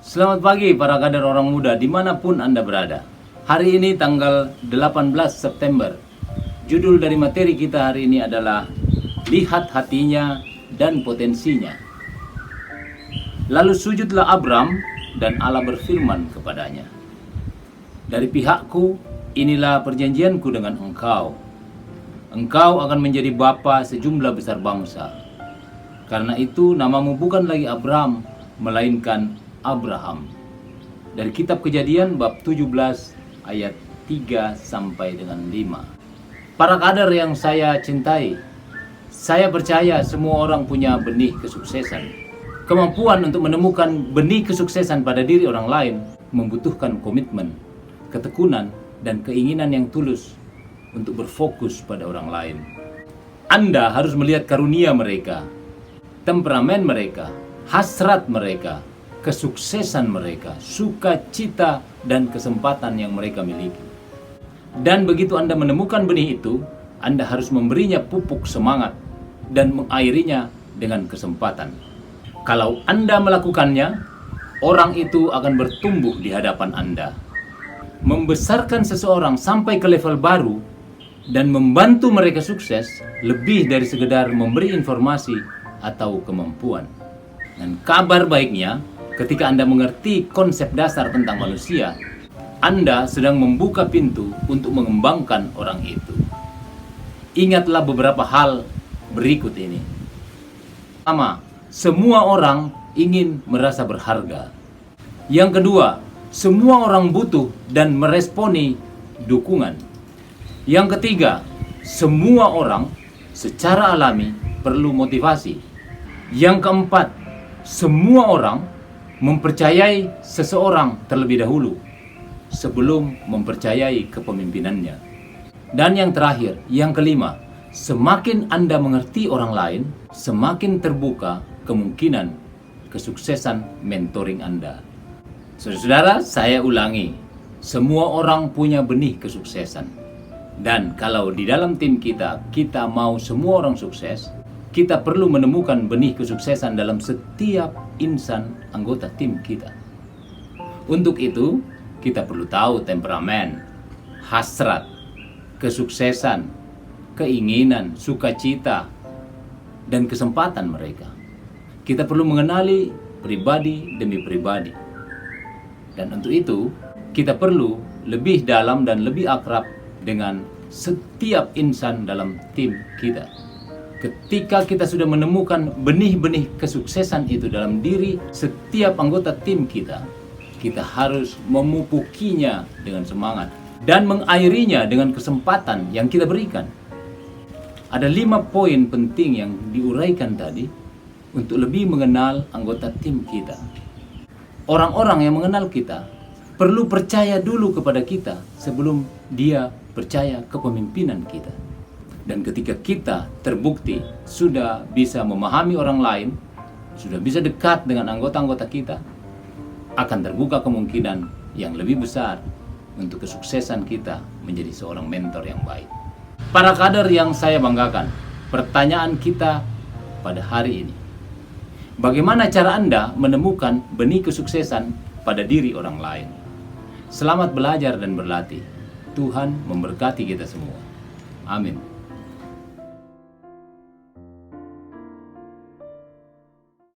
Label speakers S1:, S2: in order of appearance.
S1: Selamat pagi para kader orang muda dimanapun Anda berada. Hari ini tanggal 18 September. Judul dari materi kita hari ini adalah Lihat hatinya dan potensinya. Lalu sujudlah Abram dan Allah berfirman kepadanya, dari pihakku inilah perjanjianku dengan engkau. Engkau akan menjadi bapa sejumlah besar bangsa. Karena itu namamu bukan lagi Abram, melainkan Abraham. Dari kitab Kejadian bab 17 ayat 3 sampai dengan 5. Para kader yang saya cintai, saya percaya semua orang punya benih kesuksesan. Kemampuan untuk menemukan benih kesuksesan pada diri orang lain membutuhkan komitmen, ketekunan, dan keinginan yang tulus untuk berfokus pada orang lain. Anda harus melihat karunia mereka, temperamen mereka, hasrat mereka, kesuksesan mereka, sukacita dan kesempatan yang mereka miliki. Dan begitu Anda menemukan benih itu, Anda harus memberinya pupuk semangat dan mengairinya dengan kesempatan. Kalau Anda melakukannya, orang itu akan bertumbuh di hadapan Anda. Membesarkan seseorang sampai ke level baru dan membantu mereka sukses lebih dari sekedar memberi informasi atau kemampuan. Dan kabar baiknya, ketika Anda mengerti konsep dasar tentang manusia, Anda sedang membuka pintu untuk mengembangkan orang itu. Ingatlah beberapa hal berikut ini. Pertama, semua orang ingin merasa berharga. Yang kedua, semua orang butuh dan meresponi dukungan. Yang ketiga, semua orang secara alami perlu motivasi. Yang keempat, semua orang mempercayai seseorang terlebih dahulu sebelum mempercayai kepemimpinannya. Dan yang terakhir, yang kelima, semakin Anda mengerti orang lain, semakin terbuka kemungkinan kesuksesan mentoring Anda. Saudara-saudara, saya ulangi, semua orang punya benih kesuksesan. Dan kalau di dalam tim kita mau semua orang sukses, kita perlu menemukan benih kesuksesan dalam setiap insan anggota tim kita. Untuk itu, kita perlu tahu temperamen, hasrat, kesuksesan, keinginan, sukacita, dan kesempatan mereka. Kita perlu mengenali pribadi demi pribadi. Dan untuk itu, kita perlu lebih dalam dan lebih akrab dengan setiap insan dalam tim kita. Ketika kita sudah menemukan benih-benih kesuksesan itu dalam diri setiap anggota tim kita, kita harus memupukinya dengan semangat dan mengairinya dengan kesempatan yang kita berikan. Ada 5 poin penting yang diuraikan tadi untuk lebih mengenal anggota tim kita. Orang-orang yang mengenal kita perlu percaya dulu kepada kita sebelum dia percaya kepemimpinan kita. Dan ketika kita terbukti sudah bisa memahami orang lain, sudah bisa dekat dengan anggota-anggota kita, akan terbuka kemungkinan yang lebih besar untuk kesuksesan kita menjadi seorang mentor yang baik. Para kader yang saya banggakan, pertanyaan kita pada hari ini, bagaimana cara Anda menemukan benih kesuksesan pada diri orang lain? Selamat belajar dan berlatih. Tuhan memberkati kita semua. Amin.